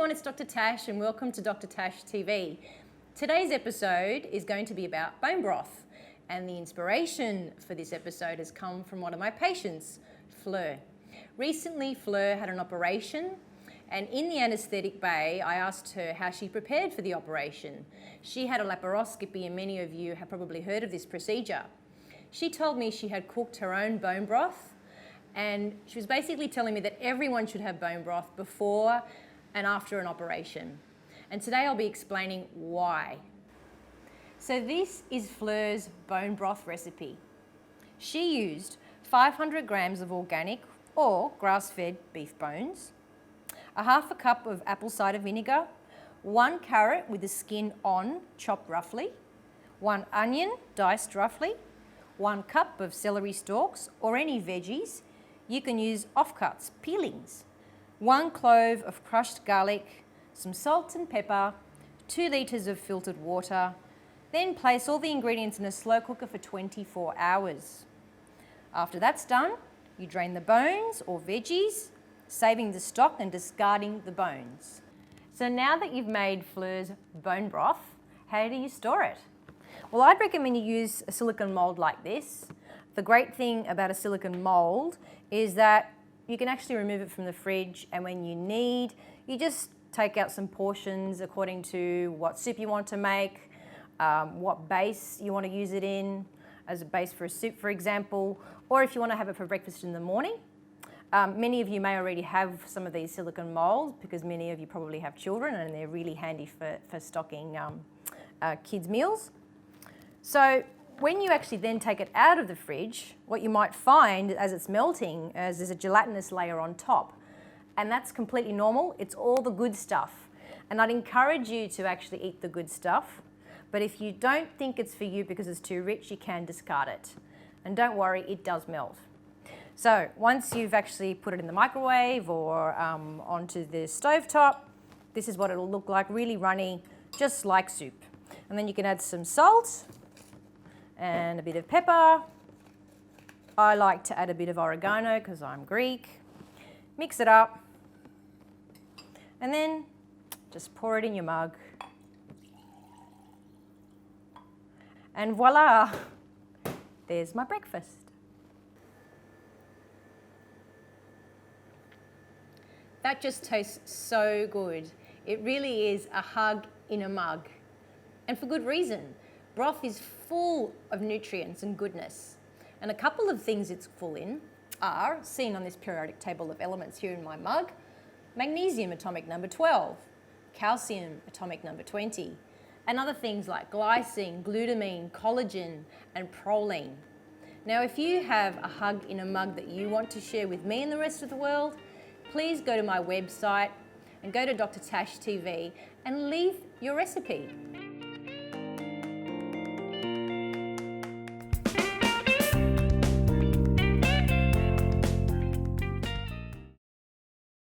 everyone, it's Dr. Tash and welcome to Dr. Tash TV. Today's episode is going to be about bone broth, and the inspiration for this episode has come from one of my patients, Fleur. Recently, Fleur had an operation, and in the anaesthetic bay, I asked her how she prepared for the operation. She had a laparoscopy, and many of you have probably heard of this procedure. She told me she had cooked her own bone broth, and she was basically telling me that everyone should have bone broth before and after an operation. And today I'll be explaining why. So this is Fleur's bone broth recipe. She used 500 grams of organic or grass-fed beef bones, a half a cup of apple cider vinegar, 1 carrot with the skin on, chopped roughly, 1 onion, diced roughly, 1 cup of celery stalks or any veggies. You can use offcuts, peelings, 1 clove of crushed garlic, some salt and pepper, 2 litres of filtered water. Then place all the ingredients in a slow cooker for 24 hours. After that's done, you drain the bones or veggies, saving the stock and discarding the bones. So now that you've made Fleur's bone broth, how do you store it? Well, I'd recommend you use a silicone mould like this. The great thing about a silicone mould is that you can actually remove it from the fridge, and when you need, you just take out some portions according to what soup you want to make, what base you want to use it in, as a base for a soup, for example, or if you want to have it for breakfast in the morning. Many of you may already have some of these silicone moulds because many of you probably have children and they're really handy for stocking kids' meals. So when you actually then take it out of the fridge, what you might find as it's melting is there's a gelatinous layer on top. And that's completely normal. It's all the good stuff. And I'd encourage you to actually eat the good stuff. But if you don't think it's for you because it's too rich, you can discard it. And don't worry, it does melt. So once you've actually put it in the microwave or onto the stovetop, this is what it'll look like, really runny, just like soup. And then you can add some salt and a bit of pepper. I like to add a bit of oregano because I'm Greek. Mix it up and then just pour it in your mug. And voila, there's my breakfast. That just tastes so good. It really is a hug in a mug. And for good reason. Broth is full of nutrients and goodness. And a couple of things it's full in are, seen on this periodic table of elements here in my mug, magnesium atomic number 12, calcium atomic number 20, and other things like glycine, glutamine, collagen, and proline. Now, if you have a hug in a mug that you want to share with me and the rest of the world, please go to my website and go to Dr. Tash TV and leave your recipe.